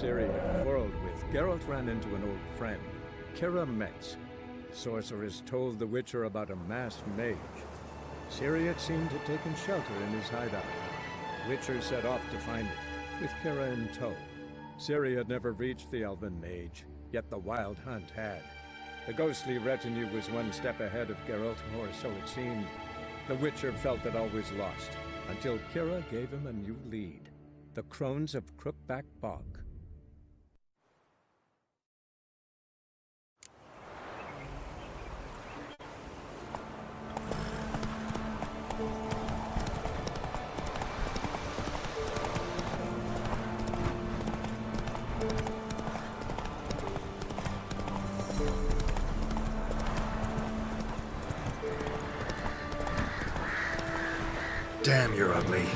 Ciri had quarreled with, Geralt ran into an old friend, Kira Metz. The sorceress told the Witcher about a masked mage. Ciri had seemed to have taken shelter in his hideout. Witcher set off to find it, with Kira in tow. Ciri had never reached the elven mage, yet the wild hunt had. The ghostly retinue was one step ahead of Geralt, or so it seemed. The Witcher felt that all was lost, until Kira gave him a new lead. The Crones of Crookback Bog. Damn, you're ugly.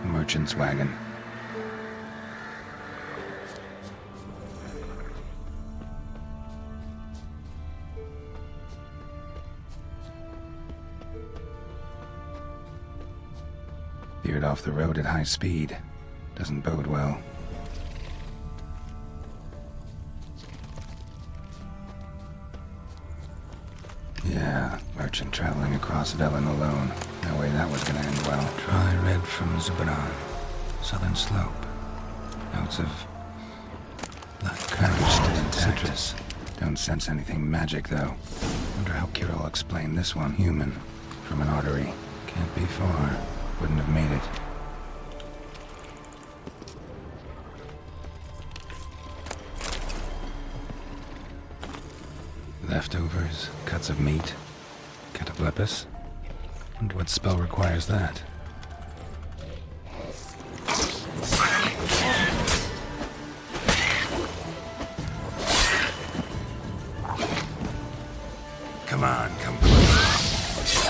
Merchant's wagon. Veered off the road at high speed. Doesn't bode well. Yeah, merchant traveling across Velen alone. No way that was gonna end well. Dry red from Zubaran. Southern slope. Notes of courage still intact. Citrus. Don't sense anything magic though. Wonder how Kira will explain this one. Human. From an artery. Can't be far. Wouldn't have made it. Leftovers, cuts of meat, cataplepis. And what spell requires that? Come on, come close.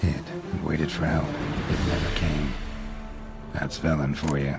Hid and waited for help. It never came. That's Velen for you.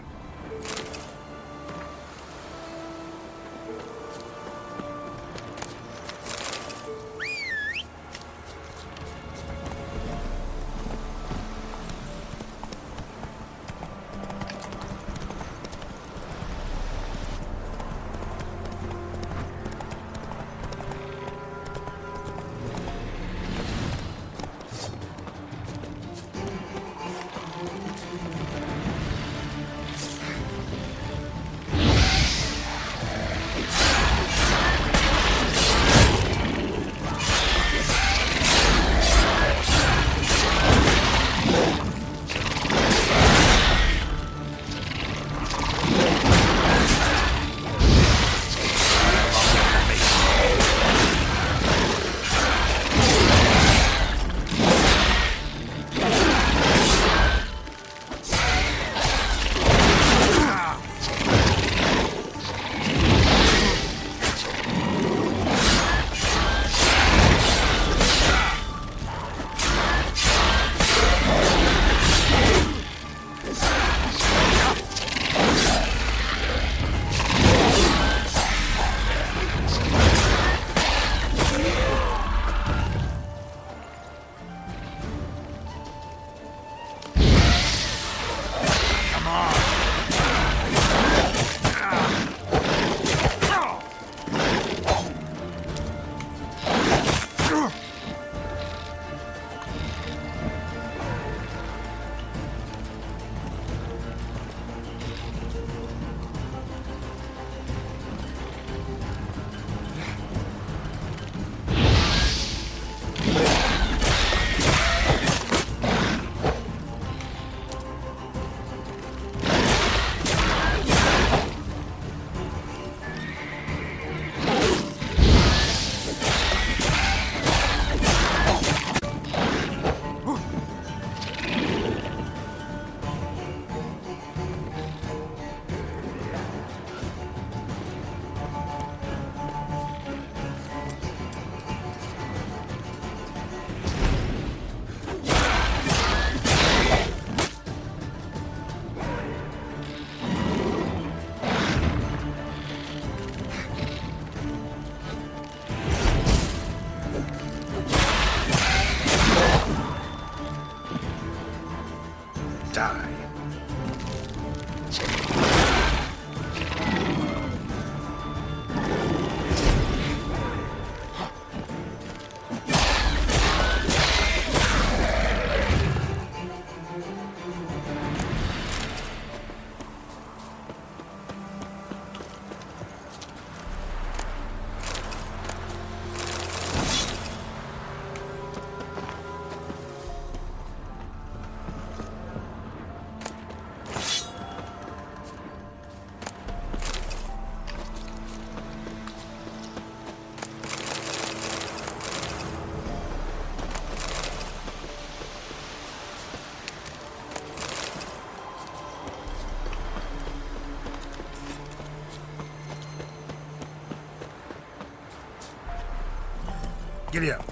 Giddy up.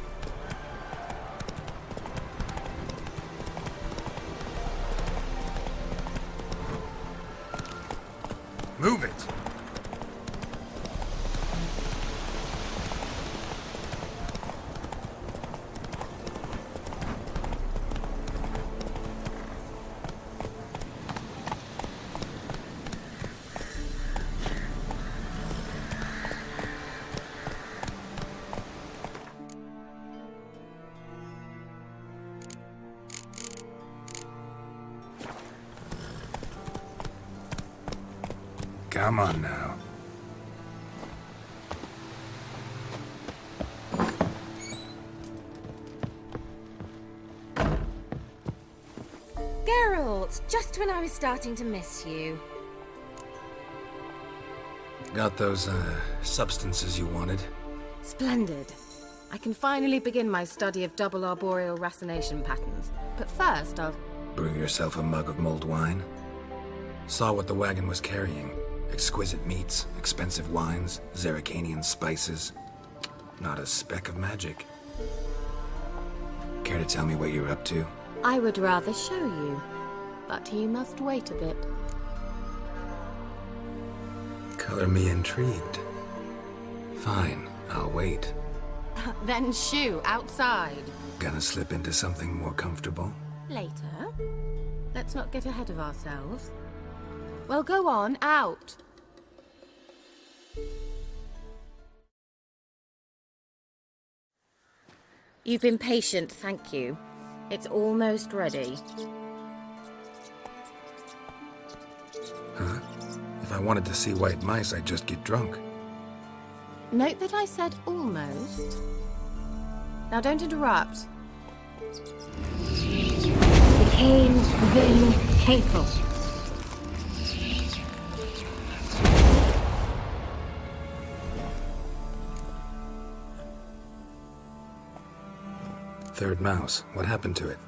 Move it! Come on now. Geralt, just when I was starting to miss you. Got those, substances you wanted? Splendid. I can finally begin my study of double arboreal racination patterns. But first, I'll... Brew yourself a mug of mulled wine? Saw what the wagon was carrying. Exquisite meats, expensive wines, Zerrikanian spices. Not a speck of magic. Care to tell me what you're up to? I would rather show you. But you must wait a bit. Color me intrigued. Fine, I'll wait. Then shoo, outside. Gonna slip into something more comfortable? Later. Let's not get ahead of ourselves. Well, go on, out. You've been patient, thank you. It's almost ready. Huh? If I wanted to see white mice, I'd just get drunk. Note that I said almost. Now don't interrupt. Became then hateful. Third mouse. What happened to it?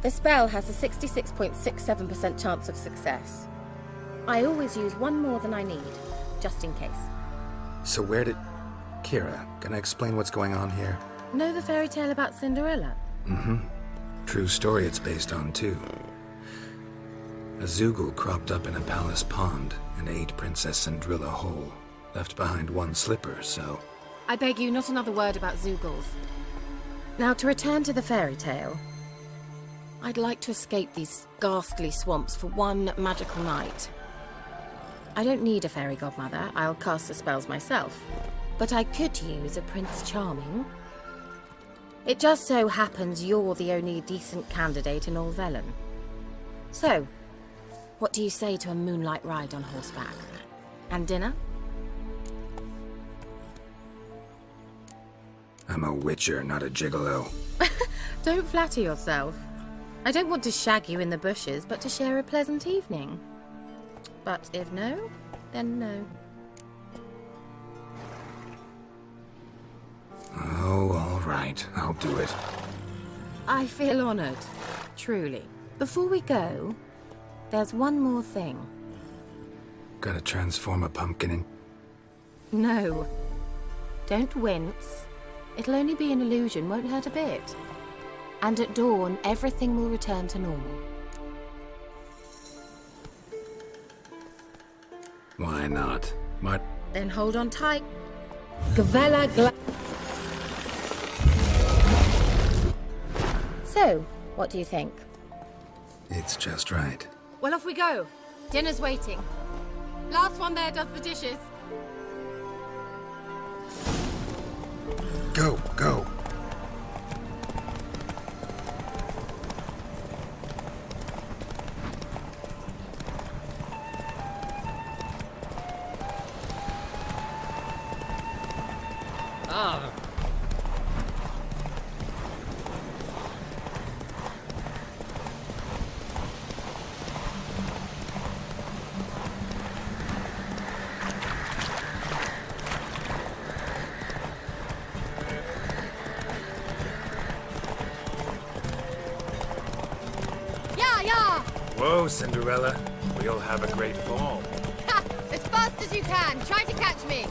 The spell has a 66.67% chance of success. I always use one more than I need, just in case. So where did... Kira, can I explain what's going on here? Know the fairy tale about Cinderella? Mm-hmm. True story it's based on, too. A Zoogle cropped up in a palace pond and ate Princess Cinderella whole. Left behind one slipper, so... I beg you, not another word about Zoogles. Now, to return to the fairy tale. I'd like to escape these ghastly swamps for one magical night. I don't need a fairy godmother, I'll cast the spells myself. But I could use a Prince Charming. It just so happens you're the only decent candidate in all Velen. So, what do you say to a moonlight ride on horseback? And dinner? I'm a witcher, not a gigolo. Don't flatter yourself. I don't want to shag you in the bushes, but to share a pleasant evening. But if no, then no. Oh, all right. I'll do it. I feel honored. Truly. Before we go, there's one more thing. Gotta transform a pumpkin in... No. Don't wince. It'll only be an illusion, won't hurt a bit. And at dawn, everything will return to normal. Why not? Then hold on tight. Gavella Gla... So, what do you think? It's just right. Well, off we go. Dinner's waiting. Last one there does the dishes. Go, go. Whoa, Cinderella. We'll have a great fall. Ha! As fast as you can. Try to catch me.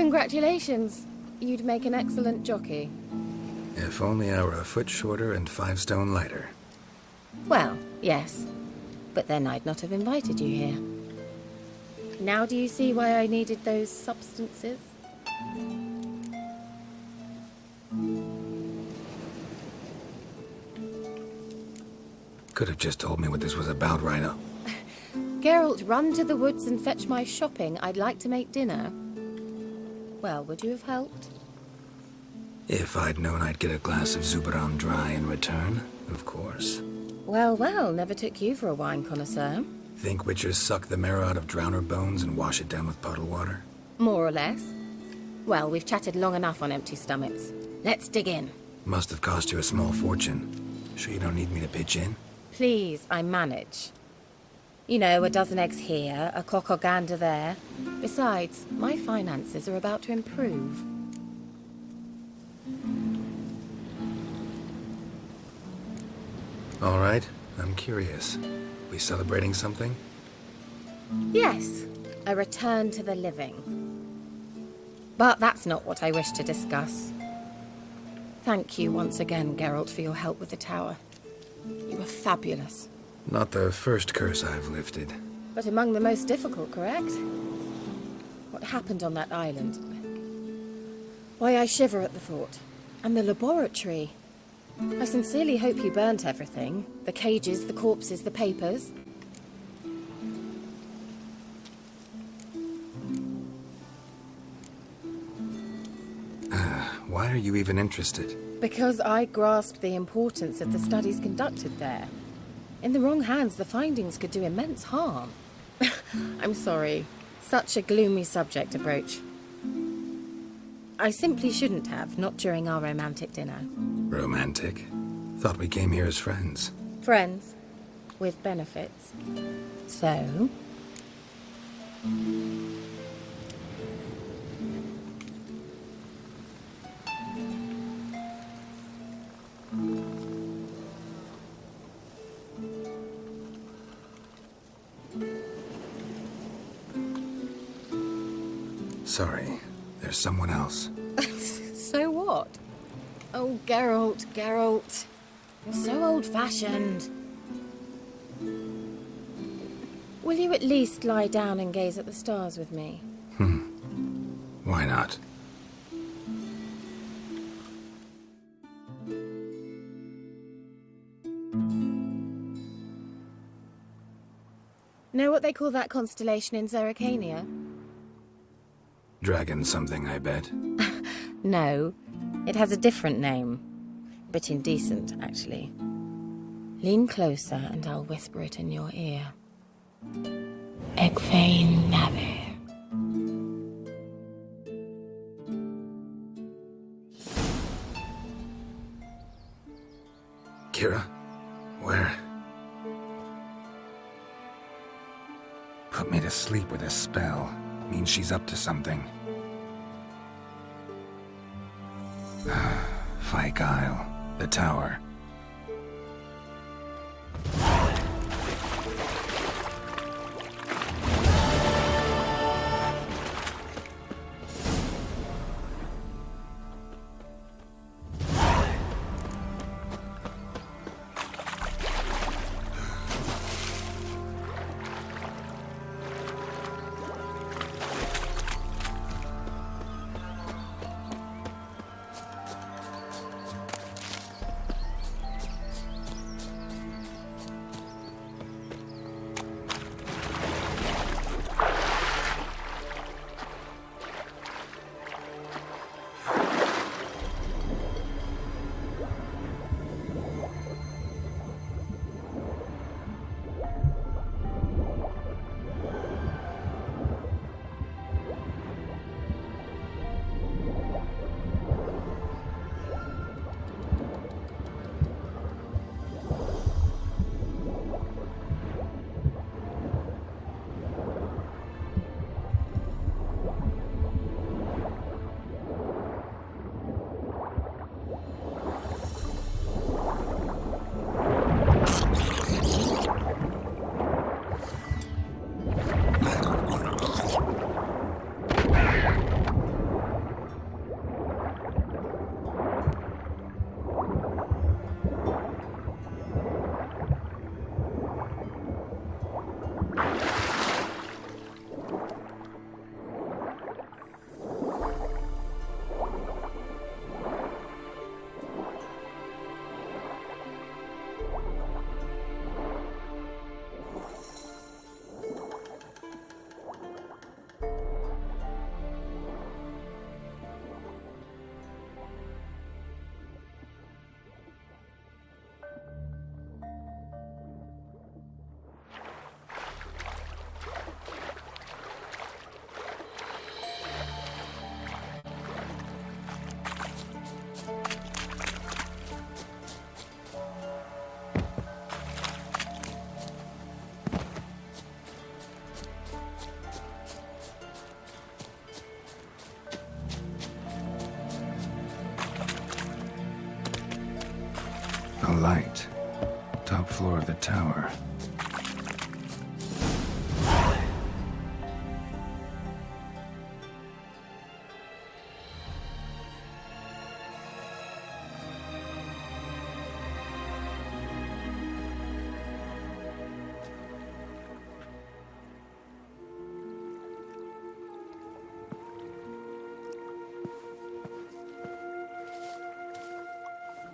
Congratulations. You'd make an excellent jockey. If only I were a foot shorter and 5 stone lighter. Well, yes. But then I'd not have invited you here. Now do you see why I needed those substances? Could have just told me what this was about right up. Geralt, run to the woods and fetch my shopping. I'd like to make dinner. Well, would you have helped? If I'd known I'd get a glass of Zuberan dry in return, of course. Well, well, never took you for a wine connoisseur. Think witchers suck the marrow out of drowner bones and wash it down with puddle water? More or less. Well, we've chatted long enough on empty stomachs. Let's dig in. Must have cost you a small fortune. Sure you don't need me to pitch in? Please, I manage. You know, a dozen eggs here, a cock or gander there. Besides, my finances are about to improve. All right, I'm curious. We celebrating something? Yes, a return to the living. But that's not what I wish to discuss. Thank you once again, Geralt, for your help with the tower. You were fabulous. Not the first curse I've lifted. But among the most difficult, correct? What happened on that island? Why, I shiver at the thought. And the laboratory. I sincerely hope you burnt everything. The cages, the corpses, the papers. Why are you even interested? Because I grasped the importance of the studies conducted there. In the wrong hands, the findings could do immense harm. I'm sorry. Such a gloomy subject to broach. I simply shouldn't have, not during our romantic dinner. Romantic? Thought we came here as friends. Friends. With benefits. So? Sorry, there's someone else. So what? Oh, Geralt, Geralt. You're so old-fashioned. Will you at least lie down and gaze at the stars with me? Why not? Know what they call that constellation in Zerrikania? Dragon something, I bet. No, it has a different name. A bit indecent, actually. Lean closer and I'll whisper it in your ear. Egfain Nave. Kira? Where? Put me to sleep with a spell. Means she's up to something. Fyke Isle. The tower. light. Top floor of the tower.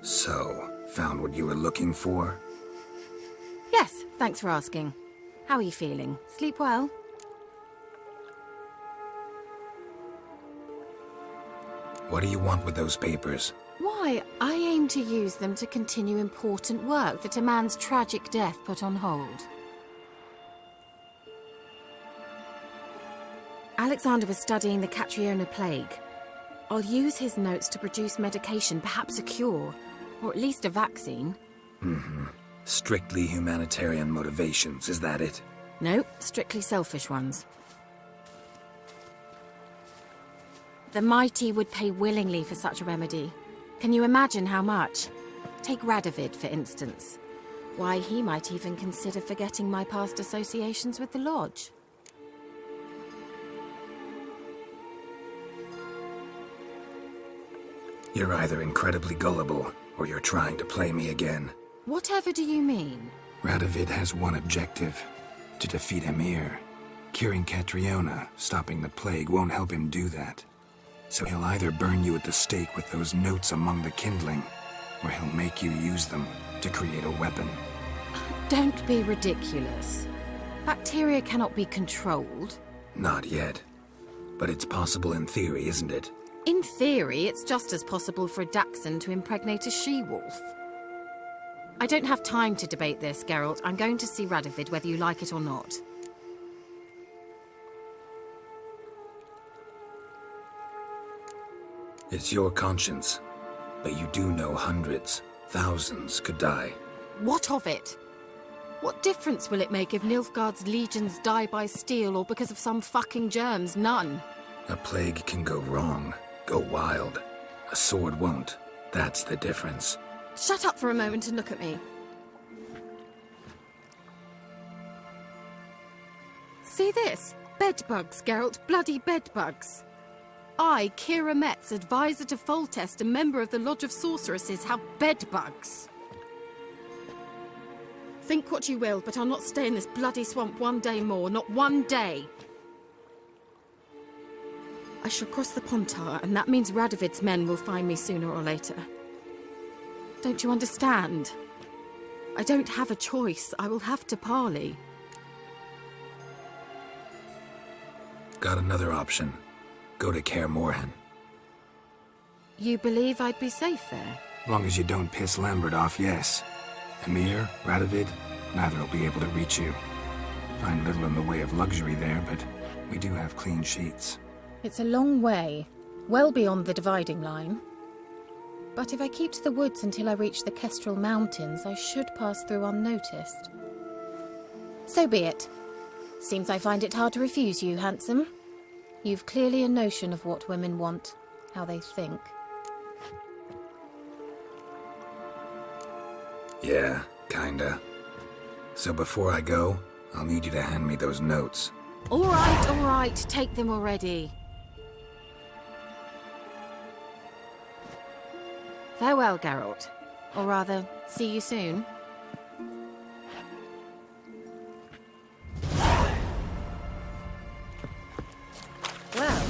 So, found what you were looking for? Yes, thanks for asking. How are you feeling? Sleep well? What do you want with those papers? Why, I aim to use them to continue important work that a man's tragic death put on hold. Alexander was studying the Catriona plague. I'll use his notes to produce medication, perhaps a cure, or at least a vaccine. Strictly humanitarian motivations, is that it? No, strictly selfish ones. The mighty would pay willingly for such a remedy. Can you imagine how much? Take Radovid, for instance. Why, he might even consider forgetting my past associations with the Lodge. You're either incredibly gullible, or you're trying to play me again. Whatever do you mean? Radovid has one objective: to defeat Emir. Curing Catriona, stopping the plague, won't help him do that. So he'll either burn you at the stake with those notes among the kindling, or he'll make you use them to create a weapon. Don't be ridiculous. Bacteria cannot be controlled. Not yet. But it's possible in theory, isn't it? In theory, it's just as possible for a Dachshund to impregnate a she-wolf. I don't have time to debate this, Geralt. I'm going to see Radovid whether you like it or not. It's your conscience. But you do know hundreds, thousands could die. What of it? What difference will it make if Nilfgaard's legions die by steel or because of some fucking germs? None. A plague can go wrong, go wild. A sword won't. That's the difference. Shut up for a moment and look at me. See this? Bedbugs, Geralt. Bloody bedbugs. I, Kira Metz, advisor to Foltest, a member of the Lodge of Sorceresses, have bedbugs. Think what you will, but I'll not stay in this bloody swamp one day more. Not one day. I shall cross the Pontar, and that means Radovid's men will find me sooner or later. Don't you understand? I don't have a choice. I will have to parley. Got another option. Go to Kaer Morhen. You believe I'd be safe there? Long as you don't piss Lambert off, yes. Emir, Radovid, neither will be able to reach you. Find little in the way of luxury there, but we do have clean sheets. It's a long way, well beyond the dividing line. But if I keep to the woods until I reach the Kestrel Mountains, I should pass through unnoticed. So be it. Seems I find it hard to refuse you, handsome. You've clearly a notion of what women want, how they think. Yeah, kinda. So before I go, I'll need you to hand me those notes. All right, take them already. Farewell, Geralt. Or rather, see you soon. Well.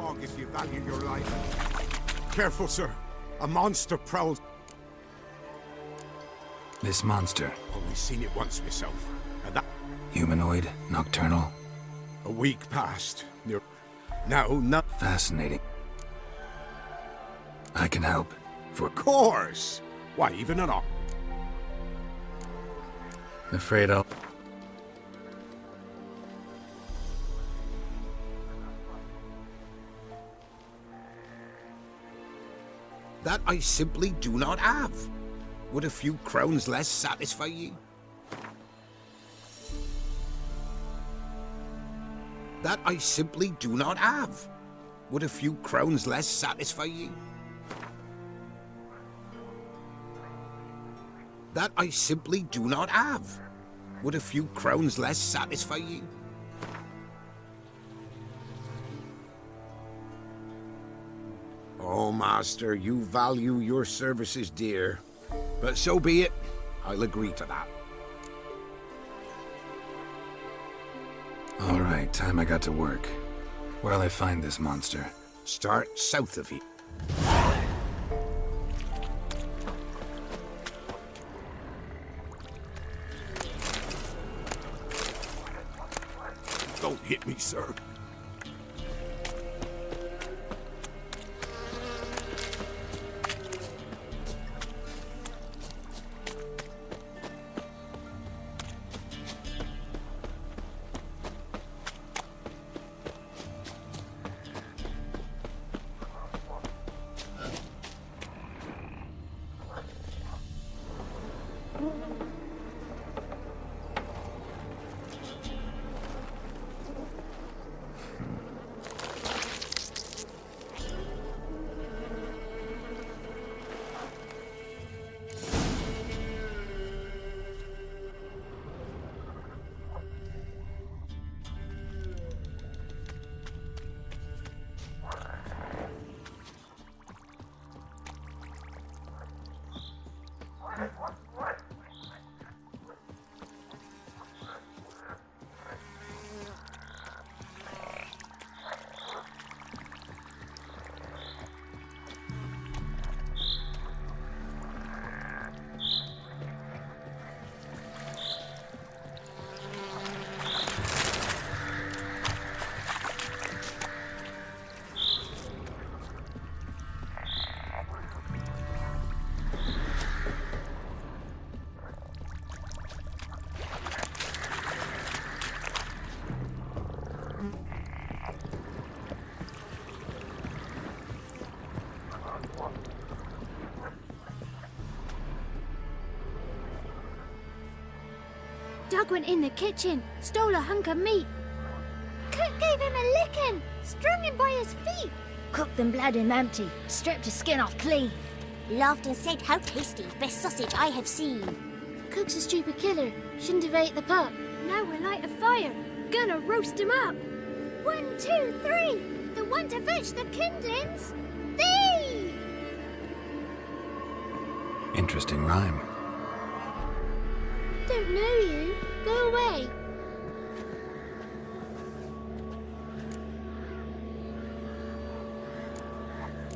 dog if you value your life. Careful, sir. A monster prowls. This monster, Only seen it once myself. And that humanoid, nocturnal, a week past. Now, not fascinating. I can help. of course. Why, even an Afraid I'll... That I simply do not have. Would a few crowns less satisfy you? That I simply do not have. Would a few crowns less satisfy you? That I simply do not have. Would a few crowns less satisfy you? Oh, Master, you value your services dear. But so be it. I'll agree to that. All right, time I got to work. Where'll I find this monster? Start south of here. Don't hit me, sir. Doug went in the kitchen, stole a hunk of meat. Cook gave him a licking, strung him by his feet. Cooked them blood and empty, stripped his skin off clean. Laughed and said, "How tasty, best sausage I have seen." Cook's a stupid killer, shouldn't have ate the pup. Now we'll light a fire, gonna roast him up. 1, 2, 3, the one to fetch the kindlings. Thee! Interesting rhyme. Don't know you. Go away.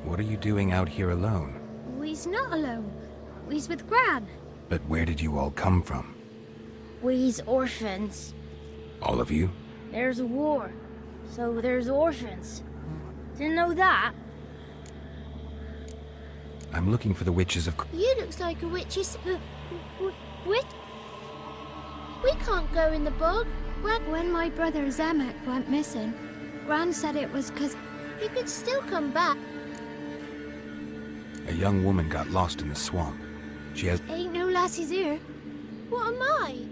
What are you doing out here alone? We's not alone. We's with Gran. But where did you all come from? We's orphans. All of you? There's a war, so there's orphans. Didn't know that? I'm looking for the witches of... You looks like a witch's... Witch? We can't go in the bog. When my brother Zemek went missing, Gran said it was 'cause he could still come back. A young woman got lost in the swamp. She has... Ain't no lassies here. What am I?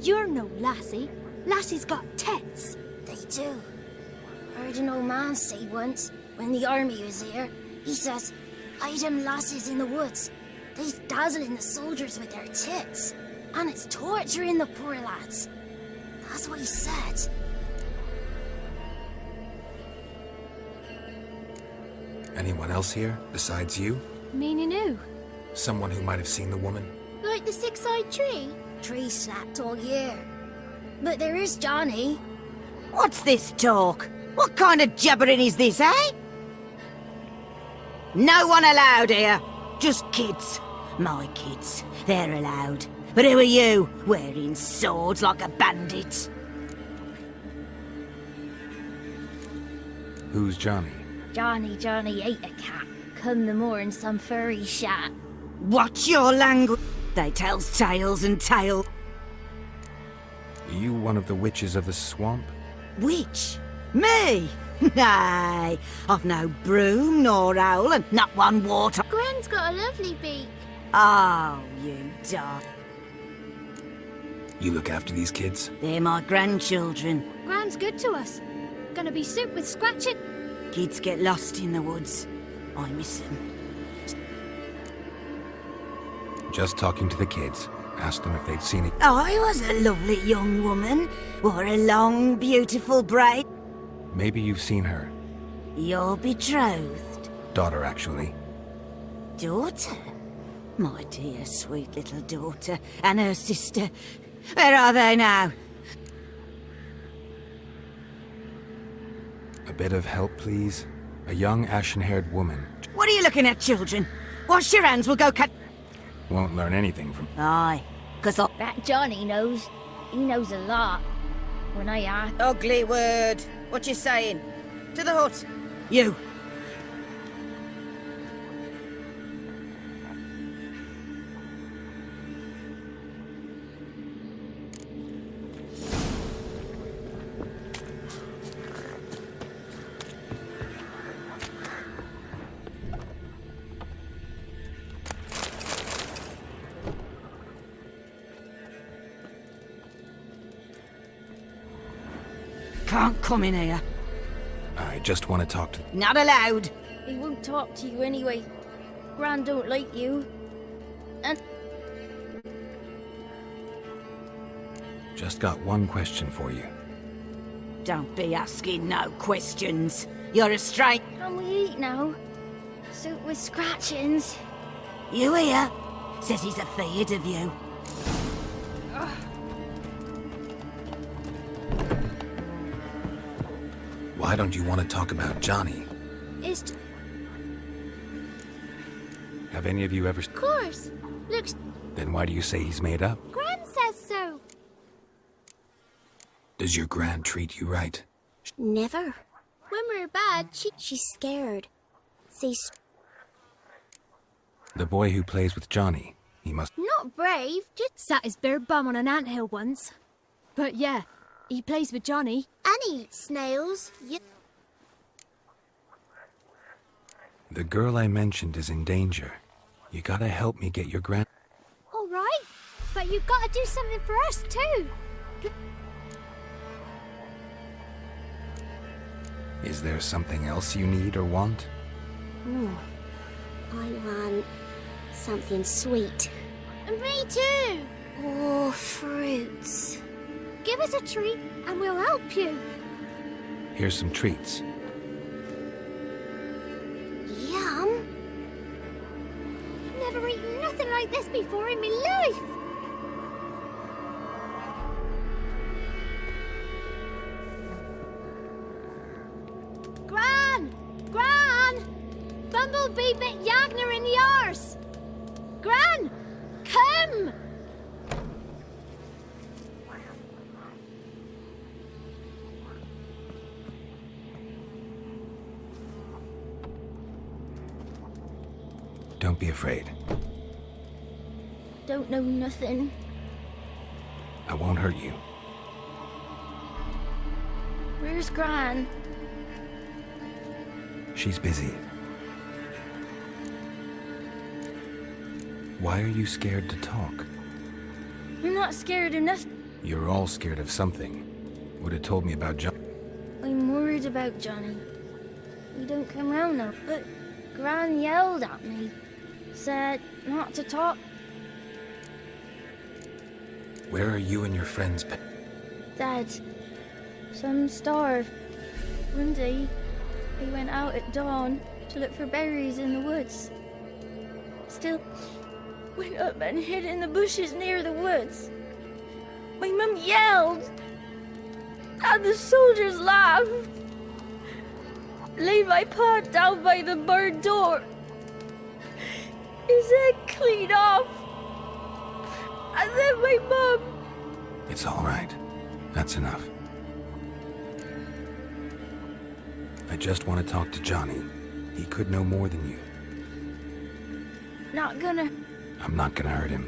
You're no lassie. Lassie's got tits. They do. Heard an old man say once, when the army was here, he says, "Hide them lasses in the woods. They's dazzling the soldiers with their tits. And it's torturing the poor lads." That's what he said. Anyone else here besides you? Meaning who? Someone who might have seen the woman? Like the six-eyed tree? Tree slapped all year. But there is Johnny. What's this talk? What kind of jabbering is this, eh? No one allowed here. Just kids. My kids. They're allowed. But who are you, wearing swords like a bandit? Who's Johnny? Johnny ate a cat. Come the more in some furry shat. Watch your language. They tells tales and tales. Are you one of the witches of the swamp? Witch? Me? Nay, I've no broom nor owl and not one water. Gran's got a lovely beak. Oh, you dark. You look after these kids? They're my grandchildren. Gran's good to us. Gonna be soup with scratching. Kids get lost in the woods. I miss them. Just talking to the kids. Asked them if they'd seen it. I was a lovely young woman. Wore a long, beautiful braid. Maybe you've seen her. Your betrothed. Daughter, actually. Daughter? My dear, sweet little daughter. And her sister. Where are they now? A bit of help, please. A young, ashen-haired woman. What are you looking at, children? Wash your hands, we'll go cut. Won't learn anything from... Aye, 'cause I... That Johnny knows. He knows a lot. When I ask... Ugly word. What you saying? To the hut. You. Can't come in here. I just want to talk to... Not allowed. He won't talk to you anyway. Gran don't like you. And... Just got one question for you. Don't be asking no questions. You're a straight... Can we eat now? Soup with scratchings. You here? Says he's afeard of you. Why don't you want to talk about Johnny? It's... Have any of you ever... Of course. Looks... Then why do you say he's made up? Gran says so. Does your gran treat you right? Never. When we're bad, she's scared. She's The boy who plays with Johnny. He must... not brave, just Sat his bare bum on an anthill once. But yeah, he plays with Johnny. and he eats snails. The girl I mentioned is in danger. You gotta help me get your gran... All right, but you gotta do something for us too. Is there something else you need or want? I want something sweet. And me too. Oh, fruits. Give us a treat and we'll help you. Here's some treats. Yum. Never eaten nothing like this before in my life. Gran! Gran! Bumblebee bit Yagner in the arse! Gran! Come! Don't be afraid. Don't know nothing. I won't hurt you. Where's Gran? She's busy. Why are you scared to talk? I'm not scared of nothing. You're all scared of something. Would have told me about John. I'm worried about Johnny. He don't come round now, but Gran yelled at me. Said not to talk. Where are you and your friends? Dad, some starved. One day, he went out at dawn to look for berries in the woods. Still, went up and hid in the bushes near the woods. My mum yelled, and the soldiers laughed. laid my pa down by the barn door. His head clean off. And then my mum. It's all right. That's enough. I just want to talk to Johnny. He could know more than you. Not gonna. I'm not gonna hurt him.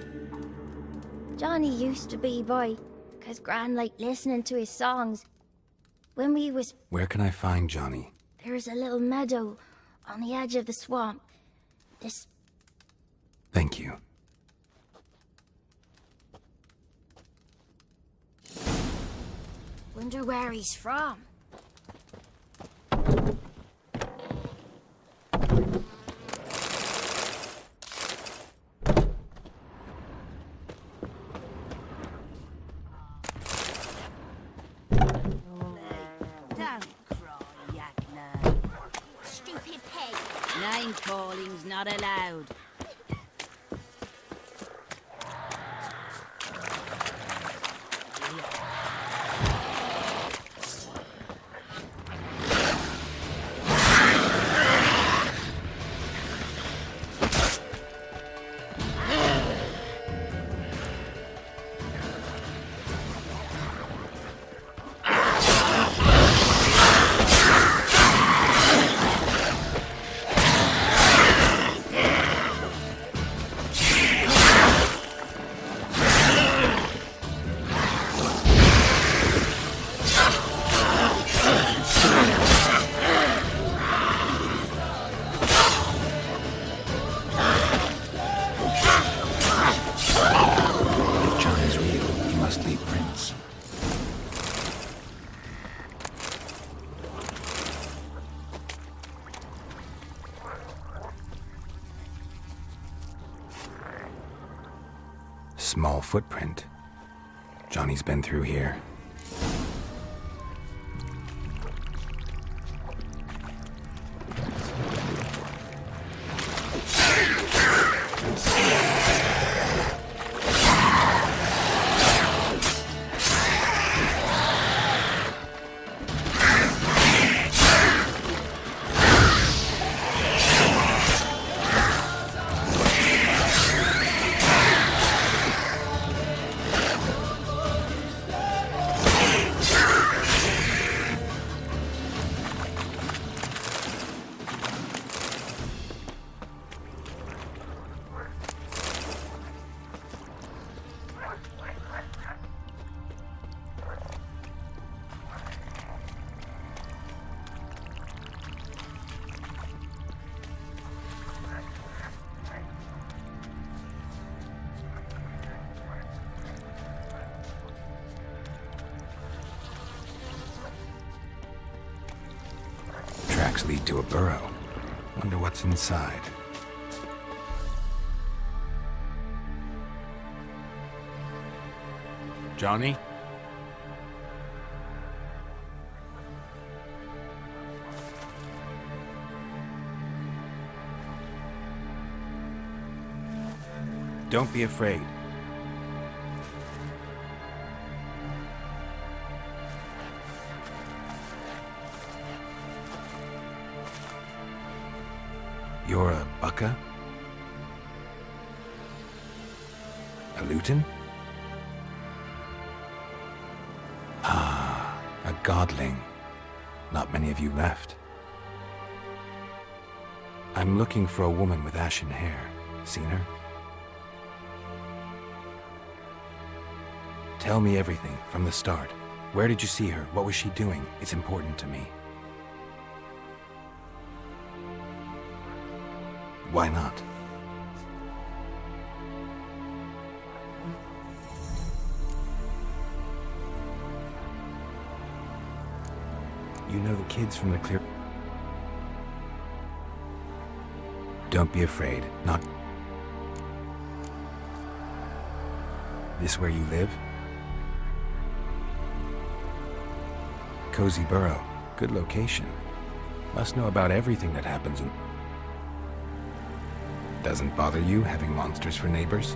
Johnny used to be by, 'cause Gran liked listening to his songs. When we was... Where can I find Johnny? There's a little meadow on the edge of the swamp. This... Thank you. Wonder where he's from. Stupid pig. Name calling's not allowed. Small footprint. Johnny's been through here. Tracks lead to a burrow. Wonder what's inside. Johnny? Don't be afraid. You're a Bucka? A Luton? Ah, a godling. Not many of you left. I'm looking for a woman with ashen hair. Seen her? Tell me everything, from the start. Where did you see her? What was she doing? It's important to me. Why not? You know the kids from the clear... Don't be afraid. Not... This where you live? Cozy Burrow. Good location. Must know about everything that happens in... Doesn't bother you having monsters for neighbors?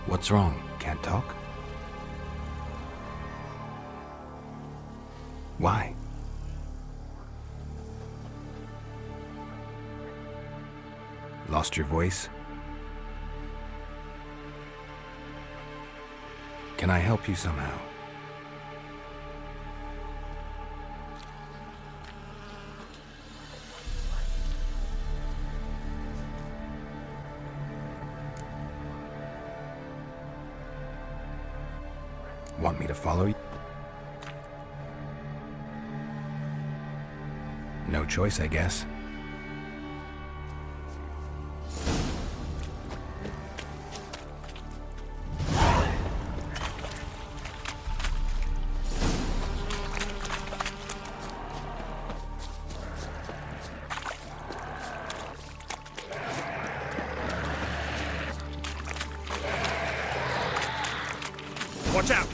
What's wrong? Can't talk? Why? Lost your voice? Can I help you somehow? Want me to follow you? No choice, I guess. Watch out!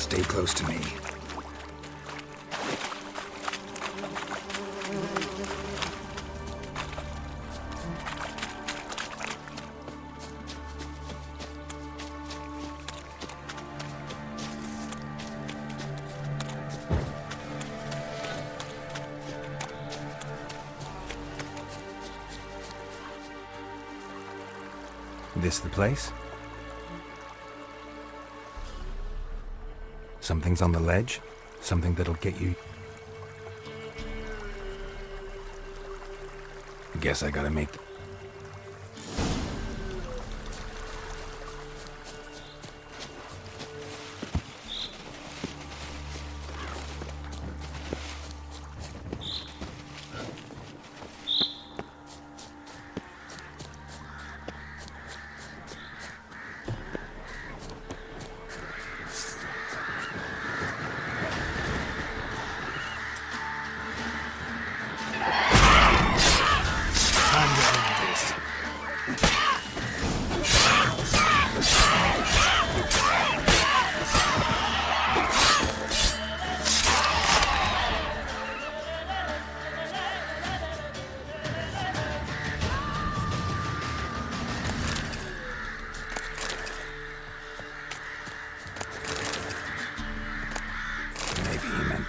Stay close to me. This the place? Something's on the ledge? Something that'll get you... Guess I gotta make...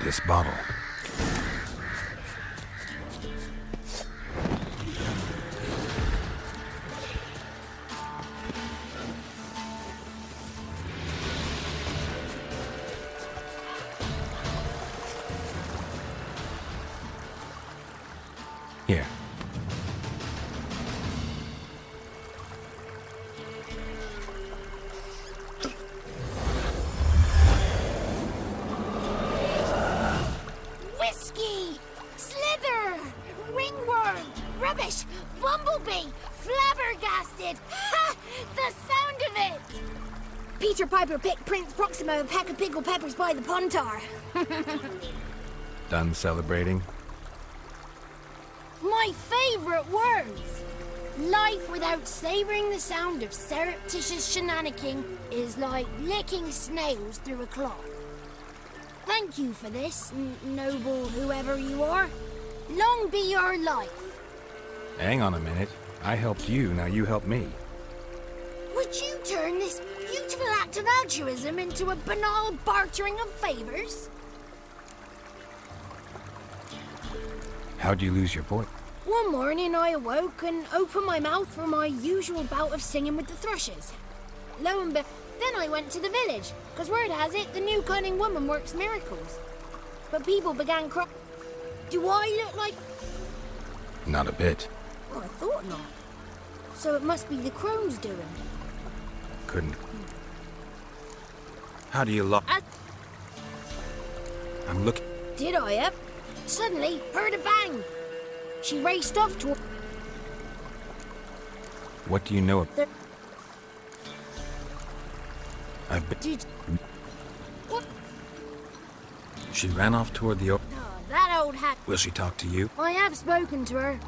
this bottle. Here. Rubbish! Bumblebee! Flabbergasted! Ha! The sound of it! Peter Piper picked Prince Proximo a pack of pickled peppers by the pontar. Done celebrating? My favourite words! Life without savouring the sound of surreptitious shenanigans is like licking snails through a cloth. Thank you for this, noble whoever you are. Long be your life. Hang on a minute. I helped you, now you help me. Would you turn this beautiful act of altruism into a banal bartering of favours? How'd you lose your voice? One morning I awoke and opened my mouth for my usual bout of singing with the thrushes. Lo and behold, then I went to the village, because word has it the new cunning woman works miracles. But people began crying. Do I look like... Not a bit. Well, I thought not. So it must be the crone's doing. Couldn't. How do you lock? I'm looking. Did I, Eb? Suddenly, heard a bang. She raced off to... What do you know of? The... I've been. Did... What? She ran off toward the. Oh, that old hat. Will she talk to you? I have spoken to her.